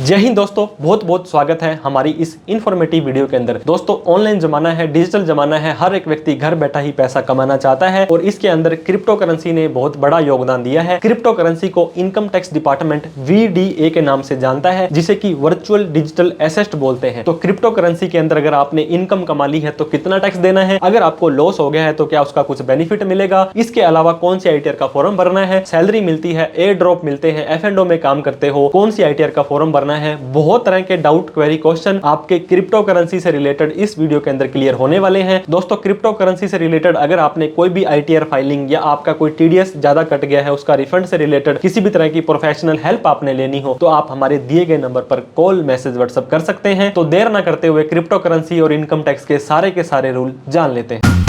जय हिंद दोस्तों, बहुत बहुत स्वागत है हमारी इस इन्फॉर्मेटिव वीडियो के अंदर। दोस्तों, ऑनलाइन जमाना है, डिजिटल जमाना है, हर एक व्यक्ति घर बैठा ही पैसा कमाना चाहता है और इसके अंदर क्रिप्टो करेंसी ने बहुत बड़ा योगदान दिया है। क्रिप्टो करेंसी को इनकम टैक्स डिपार्टमेंट VDA के नाम से जानता है, जिसे कि वर्चुअल डिजिटल एसेट बोलते हैं। तो क्रिप्टो करेंसी के अंदर अगर आपने इनकम कमा ली है तो कितना टैक्स देना है, अगर आपको लॉस हो गया है तो क्या उसका कुछ बेनिफिट मिलेगा, इसके अलावा कौन सी ITR का फॉर्म भरना है, सैलरी मिलती है, एयर ड्रॉप मिलते हैं, F&O में काम करते हो, कौन सी ITR का फॉर्म भरना है, बहुत तरह के डाउट क्वेरी क्वेश्चन आपके क्रिप्टो करेंसी से रिलेटेड इस वीडियो के अंदर क्लियर होने वाले हैं। दोस्तों, क्रिप्टो करेंसी से रिलेटेड अगर आपने कोई भी ITR फाइलिंग या आपका कोई TDS ज्यादा कट गया है, उसका रिफंड से रिलेटेड किसी भी तरह की प्रोफेशनल हेल्प आपने लेनी हो तो आप हमारे दिए गए नंबर पर कॉल, मैसेज, व्हाट्सएप कर सकते हैं। तो देर ना करते हुए क्रिप्टो करेंसी और इनकम टैक्स के सारे रूल जान लेते हैं।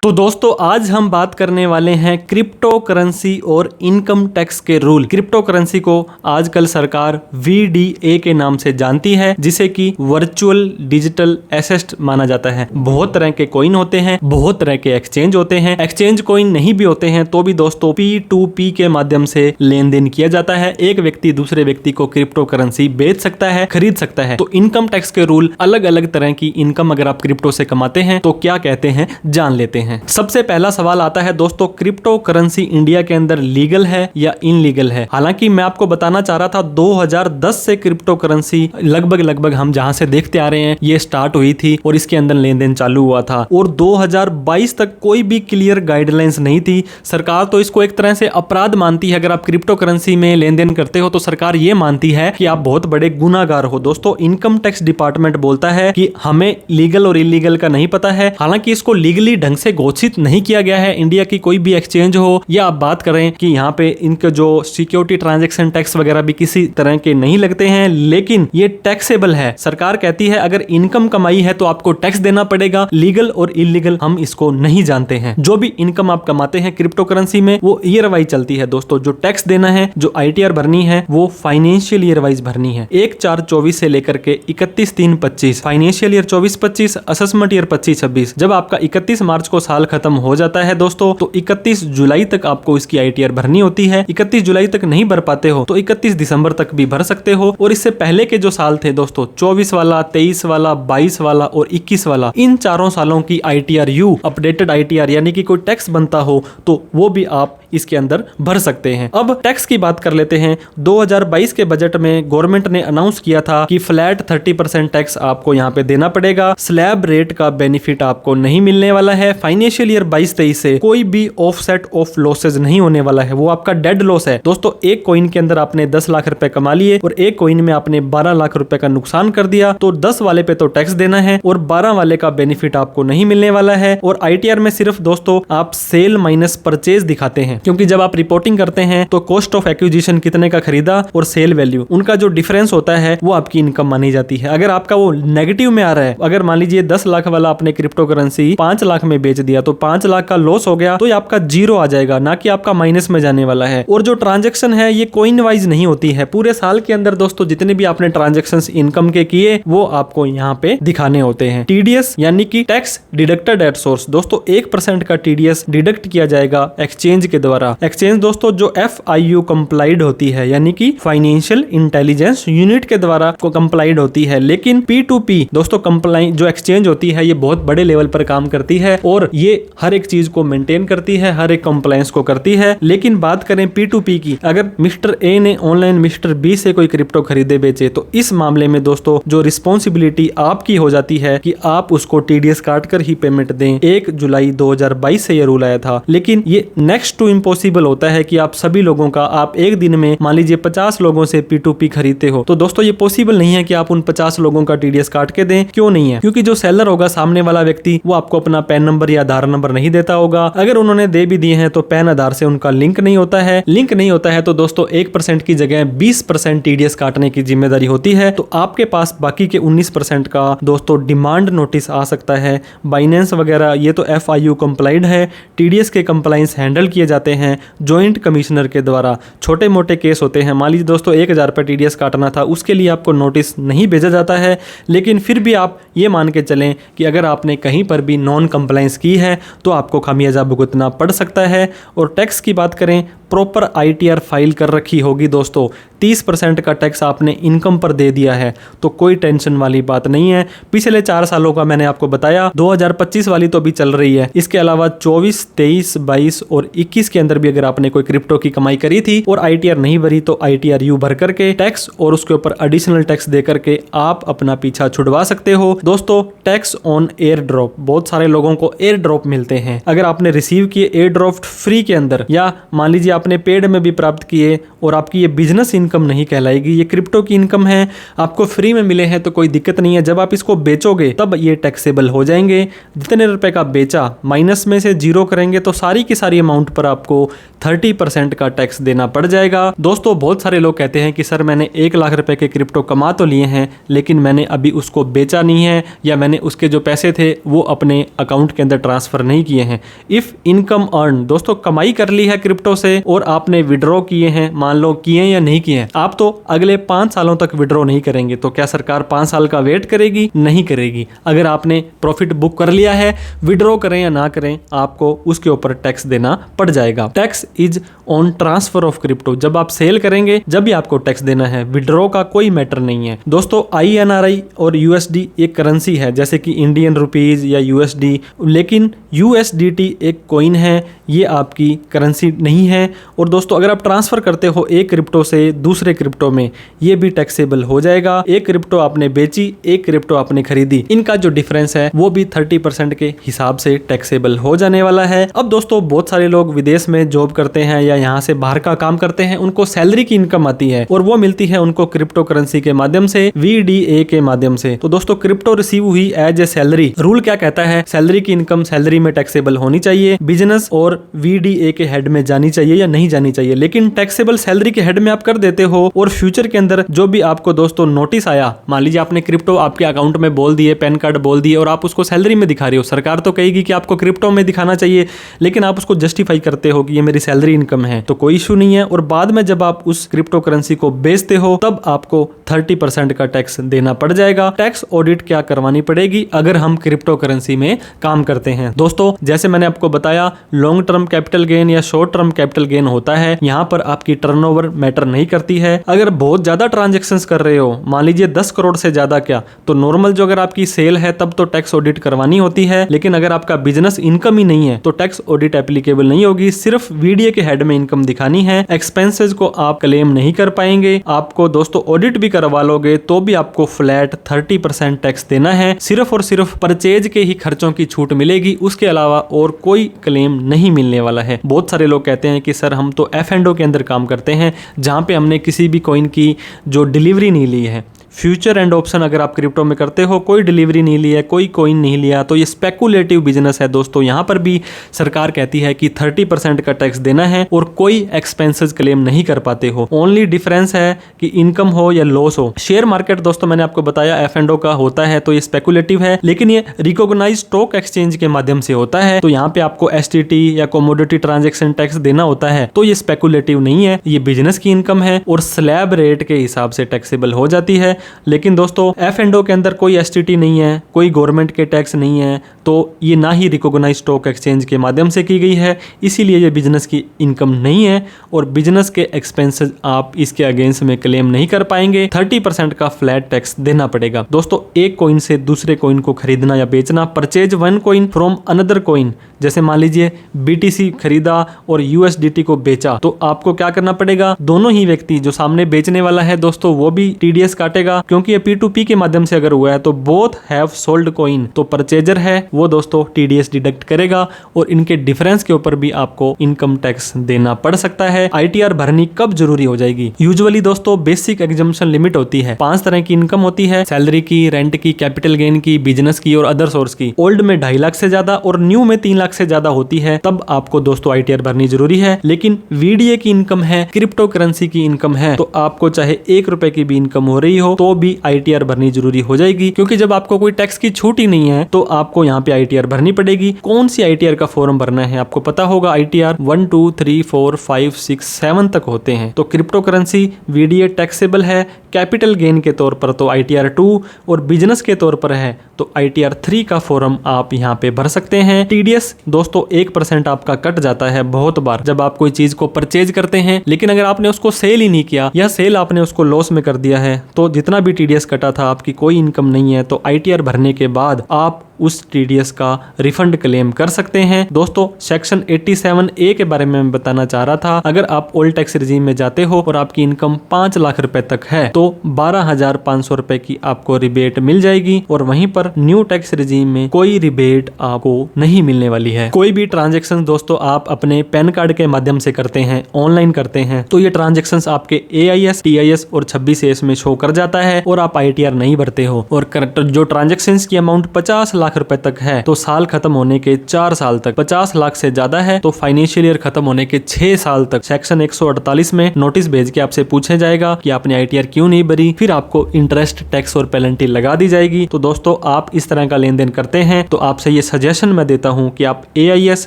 तो दोस्तों, आज हम बात करने वाले हैं क्रिप्टो करेंसी और इनकम टैक्स के रूल। क्रिप्टो करेंसी को आजकल सरकार VDA के नाम से जानती है, जिसे कि वर्चुअल डिजिटल एसेट माना जाता है। बहुत तरह के कॉइन होते हैं, बहुत तरह के एक्सचेंज होते हैं। एक्सचेंज कॉइन नहीं भी होते हैं तो भी दोस्तों P2P के माध्यम से लेन देन किया जाता है। एक व्यक्ति दूसरे व्यक्ति को क्रिप्टो करेंसी बेच सकता है, खरीद सकता है। तो इनकम टैक्स के रूल, अलग अलग तरह की इनकम अगर आप क्रिप्टो से कमाते हैं तो क्या कहते हैं, जान लेते हैं। सबसे पहला सवाल आता है दोस्तों, क्रिप्टो करेंसी इंडिया के अंदर लीगल है या इनलीगल है। हालांकि मैं आपको बताना चाह रहा था 2010 से क्रिप्टो करेंसी लगभग हम जहां से देखते आ रहे हैं ये स्टार्ट हुई थी और इसके अंदर लेन देन चालू हुआ था और 2022 तक कोई भी क्लियर गाइडलाइंस नहीं थी। सरकार तो इसको एक तरह से अपराध मानती है। अगर आप क्रिप्टो करेंसी में लेन देन करते हो तो सरकार ये मानती है कि आप बहुत बड़े गुनाहगार हो। दोस्तों, इनकम टैक्स डिपार्टमेंट बोलता है कि हमें लीगल और इलीगल का नहीं पता है। हालांकि इसको लीगली ढंग से घोषित नहीं किया गया है। इंडिया की कोई भी एक्सचेंज हो या आप बात करें कि यहाँ पे इनके जो सिक्योरिटी ट्रांजैक्शन टैक्स वगैरह भी किसी तरह के नहीं लगते हैं, लेकिन ये टैक्सेबल है। सरकार कहती है अगर इनकम कमाई है तो आपको टैक्स देना पड़ेगा। लीगल और इलीगल हम इसको नहीं जानते हैं। जो भी इनकम आप कमाते हैं क्रिप्टो करेंसी में वो ईयर वाइज चलती है। दोस्तों, जो टैक्स देना है, जो ITR भरनी है, वो फाइनेंशियल ईयर वाइज भरनी है। 1/4/24 से लेकर के 31/3/25, फाइनेंशियल ईयर 24/25, असेसमेंट ईयर 25/26। जब आपका 31 मार्च को साल खत्म हो जाता है दोस्तों, तो 31 जुलाई तक आपको इसकी ITR भरनी होती है। 31 जुलाई तक नहीं भर पाते हो तो 31 दिसंबर तक भी भर सकते हो। और इससे पहले के जो साल थे दोस्तों, 24 वाला, 23 वाला, 22 वाला और 21 वाला, इन चारों सालों की ITRU, अपडेटेड ITR, यानी कि कोई टैक्स बनता हो तो वो भी आप इसके अंदर भर सकते हैं। अब टैक्स की बात कर लेते हैं। 2022 के बजट में गवर्नमेंट ने अनाउंस किया था कि फ्लैट 30% टैक्स आपको यहाँ पे देना पड़ेगा। स्लैब रेट का बेनिफिट आपको नहीं मिलने वाला है। फाइनेंशियल ईयर 22-23 से कोई भी ऑफसेट ऑफ लॉसेज नहीं होने वाला है, वो आपका डेड लॉस है। दोस्तों, एक कॉइन के अंदर आपने 10 लाख रुपए कमा लिए और एक कॉइन में आपने 12 लाख रुपए का नुकसान कर दिया तो 10 वाले पे तो टैक्स देना है और 12 वाले का बेनिफिट आपको नहीं मिलने वाला है। और ITR में सिर्फ दोस्तों आप सेल माइनस परचेज दिखाते हैं, क्योंकि जब आप रिपोर्टिंग करते हैं तो कॉस्ट ऑफ एक्विजिशन कितने का खरीदा और सेल वैल्यू, उनका जो डिफरेंस होता है वो आपकी इनकम मानी जाती है। अगर आपका वो नेगेटिव में आ रहा है, अगर मान लीजिए 10 लाख वाला आपने क्रिप्टो करेंसी 5 लाख में बेच दिया तो 5 लाख का लॉस हो गया तो ये आपका जीरो आ जाएगा, ना कि आपका माइनस में जाने वाला है। और जो ट्रांजैक्शन है ये कॉइन वाइज नहीं होती है। पूरे साल के अंदर दोस्तों जितने भी आपने ट्रांजैक्शंस इनकम के किए वो आपको यहाँ पे दिखाने होते हैं। TDS यानी कि टैक्स डिडक्टेड एट सोर्स, दोस्तों 1% का TDS डिडक्ट किया जाएगा एक्सचेंज के द्वारा। एक्सचेंज दोस्तों जो FIU कंप्लाइड होती है, यानी कि फाइनेंशियल इंटेलिजेंस यूनिट के द्वारा को कंप्लाइड होती है। लेकिन P2P दोस्तों कंप्लाइंट जो एक्सचेंज होती है ये बहुत बड़े लेवल पर काम करती है और ये हर एक चीज को मेंटेन करती है, हर एक कंप्लायंस को करती है। लेकिन बात करें P2P की, अगर मिस्टर A ने ऑनलाइन मिस्टर B से कोई क्रिप्टो खरीदे बेचे तो इस मामले में दोस्तों जो रिस्पॉन्सिबिलिटी आपकी हो जाती है कि आप उसको TDS काट कर ही पेमेंट दें। 1 जुलाई 2022 से ये रूल आया था, लेकिन ये नेक्स्ट टू इम्पॉसिबल होता है कि आप सभी लोगों का, आप एक दिन में मान लीजिए 50 लोगों से P2P खरीदते हो तो दोस्तों ये पॉसिबल नहीं है कि आप उन 50 लोगों का TDS काट के दें। क्यों नहीं है? क्योंकि जो सेलर होगा, सामने वाला व्यक्ति, वो आपको अपना पैन नंबर या आधार नंबर नहीं देता होगा। अगर उन्होंने दे भी दिए हैं तो पैन आधार से उनका लिंक नहीं होता है। लिंक नहीं होता है तो दोस्तों 1% की जगह 20% TDS काटने की जिम्मेदारी होती है। तो आपके पास बाकी के 19% का दोस्तों डिमांड नोटिस आ सकता है। बाइनेंस वगैरह ये तो FIU कंप्लाइड है। TDS के कंप्लाइंस हैंडल किए जाते हैं जॉइंट कमिश्नर के द्वारा। छोटे मोटे केस होते हैं, मान लीजिए दोस्तों 1000 रुपये TDS काटना था, उसके लिए आपको नोटिस नहीं भेजा जाता है। लेकिन फिर भी आप ये मान के चलें कि अगर आपने कहीं पर भी नॉन कंप्लाइंस की है तो आपको खामियाजा भुगतना पड़ सकता है। और टैक्स की बात करें, प्रॉपर ITR फाइल कर रखी होगी दोस्तों, 30% का टैक्स आपने इनकम पर दे दिया है, तो कोई टेंशन वाली बात नहीं है। पिछले 4 सालों का मैंने आपको बताया, 2025 वाली तो भी चल रही है। इसके अलावा 24, 23, 22 और 21 के अंदर भी अगर आपने कोई क्रिप्टो की कमाई करी थी और ITR नहीं भरी, तो ITR यू भर करके टैक्स और उसके ऊपर एडिशनल टैक्स दे करके आप अपना पीछा छुड़वा सकते हो। दोस्तों, टैक्स ऑन एयर ड्रॉप, बहुत सारे लोगों को एयर ड्रॉप मिलते हैं। अगर आपने रिसीव किए एयर ड्रॉप फ्री के अंदर, या मान लीजिए आपने पेड में भी प्राप्त किए और आपकी ये बिजनेस इनकम नहीं कहलाएगी, ये क्रिप्टो की इनकम है, आपको फ्री में मिले हैं तो कोई दिक्कत नहीं है। जब आप इसको बेचोगे तब ये टैक्सेबल हो जाएंगे। जितने रुपए का बेचा माइनस में से जीरो करेंगे तो सारी की सारी अमाउंट पर आपको 30% का टैक्स देना पड़ जाएगा। दोस्तों, बहुत सारे लोग कहते हैं कि सर मैंने 1 लाख रुपए के क्रिप्टो कमा तो लिए हैं, लेकिन मैंने अभी उसको बेचा नहीं है, या मैंने उसके जो पैसे थे वो अपने अकाउंट के अंदर ट्रांसफर नहीं किए हैं। इफ इनकम अर्न, दोस्तों कमाई कर ली है क्रिप्टो से और आपने विड्रॉ किए हैं, मान लो किए या नहीं किए हैं, आप तो अगले 5 सालों तक विड्रॉ नहीं करेंगे, तो क्या सरकार 5 साल का वेट करेगी? नहीं करेगी। अगर आपने प्रॉफिट बुक कर लिया है, विड्रॉ करें या ना करें, आपको उसके ऊपर टैक्स देना पड़ जाएगा। Tax is on transfer of crypto, जब आप सेल करेंगे जब भी आपको टैक्स देना है, विड्रॉ का कोई मैटर नहीं है। दोस्तों, INRI और USD एक करेंसी है, जैसे कि इंडियन रुपीज या USD, लेकिन USDT एक कॉइन है, ये आपकी करेंसी नहीं है। और दोस्तों, अगर आप ट्रांसफर करते हो एक क्रिप्टो से दूसरे क्रिप्टो में, ये भी टैक्सेबल हो जाएगा। एक क्रिप्टो आपने बेची, एक क्रिप्टो आपने खरीदी, इनका जो डिफरेंस है वो भी 30% के हिसाब से टैक्सेबल हो जाने वाला है। अब दोस्तों, बहुत सारे लोग विदेश में जॉब करते हैं या यहाँ से बाहर का काम करते हैं, उनको सैलरी की इनकम आती है और वो मिलती है उनको क्रिप्टो करेंसी के माध्यम से, VDA के माध्यम से। तो दोस्तों, क्रिप्टो रिसीव हुई एज ए सैलरी, रूल क्या कहता है? सैलरी की इनकम सैलरी में टैक्सेबल होनी चाहिए, बिजनेस और VDA के हेड में जानी चाहिए या नहीं जानी चाहिए। लेकिन टैक्सेबल सैलरी के हेड में आप कर देते हो और फ्यूचर के अंदर जो भी आपको दोस्तों नोटिस आया, मान लीजिए आपने क्रिप्टो आपके अकाउंट में बोल दिए, पैन कार्ड बोल दिए और आप उसको सैलरी में दिखा रहे हो, सरकार तो कहेगी कि आपको क्रिप्टो में दिखाना चाहिए, लेकिन आप उसको जस्टिफाई करते हो कि ये मेरी सैलरी इनकम है, तो कोई इशू नहीं है। और बाद में जब आप उस क्रिप्टो करेंसी को बेचते हो तब आपको 30% का टैक्स देना पड़ जाएगा। टैक्स ऑडिट क्या करवानी पड़ेगी अगर हम क्रिप्टो करेंसी में काम करते हैं? दोस्तों, जैसे मैंने आपको बताया, लॉन्ग टर्म कैपिटल गेन या शॉर्ट टर्म कैपिटल गेन होता है, यहाँ पर आपकी टर्नओवर मैटर नहीं करती है। अगर बहुत ज्यादा ट्रांजैक्शंस कर रहे हो, मान लीजिए 10 करोड़ से ज्यादा, क्या तो नॉर्मल जो अगर आपकी सेल है तब तो टैक्स ऑडिट करवानी होती है, लेकिन अगर आपका बिजनेस इनकम ही नहीं है तो टैक्स ऑडिट एप्लीकेबल नहीं होगी। सिर्फ VDA के हेड में इनकम दिखानी है, एक्सपेंसेस को आप क्लेम नहीं कर पाएंगे। आपको दोस्तों ऑडिट भी करवा लोगे तो भी आपको फ्लैट 30% टैक्स देना है। सिर्फ और सिर्फ परचेज के ही खर्चों की छूट मिलेगी, उसके अलावा और कोई क्लेम नहीं मिलने वाला है। बहुत सारे लोग कहते हैं कि सर हम तो F&O के अंदर काम करते हैं, जहां पे हमने किसी भी कॉइन की जो डिलीवरी नहीं ली है। फ्यूचर एंड ऑप्शन अगर आप क्रिप्टो में करते हो, कोई डिलीवरी नहीं लिया, कोई कॉइन नहीं लिया, तो ये स्पेकुलेटिव बिजनेस है दोस्तों। यहाँ पर भी सरकार कहती है कि 30% का टैक्स देना है और कोई एक्सपेंसेस क्लेम नहीं कर पाते हो। ओनली डिफरेंस है कि इनकम हो या लॉस हो। शेयर मार्केट दोस्तों मैंने आपको बताया F&O का होता है, तो ये स्पेकुलेटिव है, लेकिन ये रिकॉग्नाइज्ड स्टॉक एक्सचेंज के माध्यम से होता है, तो यहाँ पे आपको STT या कमोडिटी ट्रांजेक्शन टैक्स देना होता है। तो ये स्पेकुलेटिव नहीं है, ये बिजनेस की इनकम है और स्लैब रेट के हिसाब से टैक्सेबल हो जाती है। लेकिन दोस्तों F&O के अंदर कोई STT नहीं है, कोई गवर्नमेंट के टैक्स नहीं है, तो ये ना ही रिकॉग्नाइज्ड स्टॉक एक्सचेंज के माध्यम से की गई है, इसीलिए ये बिजनेस की इनकम नहीं है और बिजनेस के एक्सपेंसेस आप इसके अगेंस्ट में क्लेम नहीं कर पाएंगे। 30% का फ्लैट टैक्स देना पड़ेगा। दोस्तों, एक कॉइन से दूसरे कॉइन को खरीदना या बेचना, purchase one coin from another coin, जैसे मान लीजिए BTC खरीदा और USDT को बेचा, तो आपको क्या करना पड़ेगा? दोनों ही व्यक्ति, जो सामने बेचने वाला है दोस्तों वो भी TDS काटेगा, क्योंकि ये P2P के माध्यम से अगर हुआ है तो बोथ हैव सोल्ड कॉइन, तो परचेजर है वो दोस्तों TDS डिडक्ट करेगा और इनके डिफरेंस के ऊपर भी आपको इनकम टैक्स देना पड़ सकता है। ITR भरनी कब जरूरी हो जाएगी? यूजुअली दोस्तों बेसिक एग्जम्पशन लिमिट होती है, 5 तरह की इनकम होती है, सैलरी की, रेंट की, कैपिटल गेन की, बिजनेस की और अदर सोर्स की। ओल्ड में 2.5 लाख से ज्यादा और न्यू में 3 लाख से ज्यादा होती है, तब आपको दोस्तों ITR भरनी जरूरी है। लेकिन VDA की इनकम है, क्रिप्टो करेंसी की इनकम है, तो आपको चाहे 1 रुपए की भी इनकम हो रही हो तो भी ITR भरनी जरूरी हो जाएगी, क्योंकि जब आपको कोई टैक्स की छूट ही नहीं है तो आपको यहाँ पे ITR भरनी पड़ेगी। कौन सी ITR का फॉर्म भरना है आपको पता होगा। ITR 1 2 3 4 5 6 7 तक होते हैं। तो क्रिप्टो करेंसी VDA टैक्सेबल है। कैपिटल गेन के तौर पर तो ITR 2 और बिजनेस के तौर पर है तो ITR 3 का फॉर्म आप यहाँ पे भर सकते हैं। TDS दोस्तों 1% आपका कट जाता है बहुत बार जब आप कोई चीज को परचेज करते हैं, लेकिन अगर आपने उसको सेल ही नहीं किया या सेल आपने उसको लॉस में कर दिया है तो जितना भी TDS कटा था आपकी कोई इनकम नहीं है, तो ITR भरने के बाद आप उस TDS का रिफंड क्लेम कर सकते हैं। दोस्तों सेक्शन 87A के बारे में मैं बताना चाह रहा था। अगर आप ओल्ड टैक्स रिजीम में जाते हो और आपकी इनकम 5 लाख रुपए तक है तो 12,500 रुपए की आपको रिबेट मिल जाएगी, और वहीं पर न्यू टैक्स रिजीम में कोई रिबेट आपको नहीं मिलने वाली है। कोई भी ट्रांजेक्शन दोस्तों आप अपने पैन कार्ड के माध्यम से करते हैं, ऑनलाइन करते हैं, तो ये ट्रांजेक्शन आपके AIS, TIS और 26AS में शो कर जाता है और आप ITR नहीं भरते हो। और जो ट्रांजेक्शन की अमाउंट 50 लाख रुपए तक है तो साल खत्म होने के 4 साल तक, 50 लाख से ज्यादा है तो फाइनेंशियल ईयर खत्म होने के 6 साल तक सेक्शन 148 में नोटिस भेज के आपसे पूछा जाएगा कि आपने ITR क्यों नहीं भरी, फिर आपको इंटरेस्ट, टैक्स और पेनल्टी लगा दी जाएगी। तो दोस्तों आप इस तरह का लेन देन करते हैं तो आपसे ये सजेशन मैं देता हूं कि आप AIS,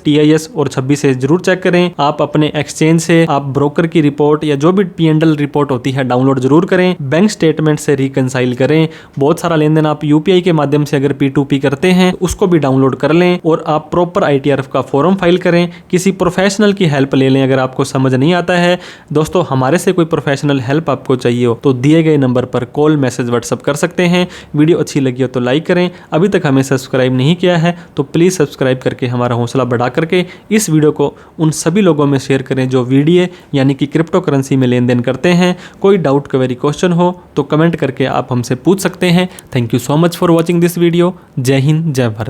TIS और 26 जरूर चेक करें। आप अपने एक्सचेंज से आप ब्रोकर की रिपोर्ट या जो भी P&L रिपोर्ट होती है डाउनलोड जरूर करें। बैंक स्टेटमेंट से रिकंसाइल करें। बहुत सारा लेन देन आप UPI के माध्यम से अगर P2P करते हैं उसको भी डाउनलोड कर लें और आप प्रॉपर ITR का फॉर्म फाइल करें। किसी प्रोफेशनल की हेल्प ले लें अगर आपको समझ नहीं आता है। दोस्तों हमारे से कोई प्रोफेशनल हेल्प आपको चाहिए हो तो दिए गए नंबर पर कॉल, मैसेज, व्हाट्सएप कर सकते हैं। वीडियो अच्छी लगी हो तो लाइक करें। अभी तक हमें सब्सक्राइब नहीं किया है तो प्लीज़ सब्सक्राइब करके हमारा हौसला बढ़ा करके इस वीडियो को उन सभी लोगों में शेयर करें जो VDA यानी कि क्रिप्टो करेंसी में लेन देन करते हैं। कोई डाउट, क्वेरी, क्वेश्चन हो तो कमेंट करके आप हमसे पूछ सकते हैं। Thank you so much for watching this video. जय हिंद, जय भारत।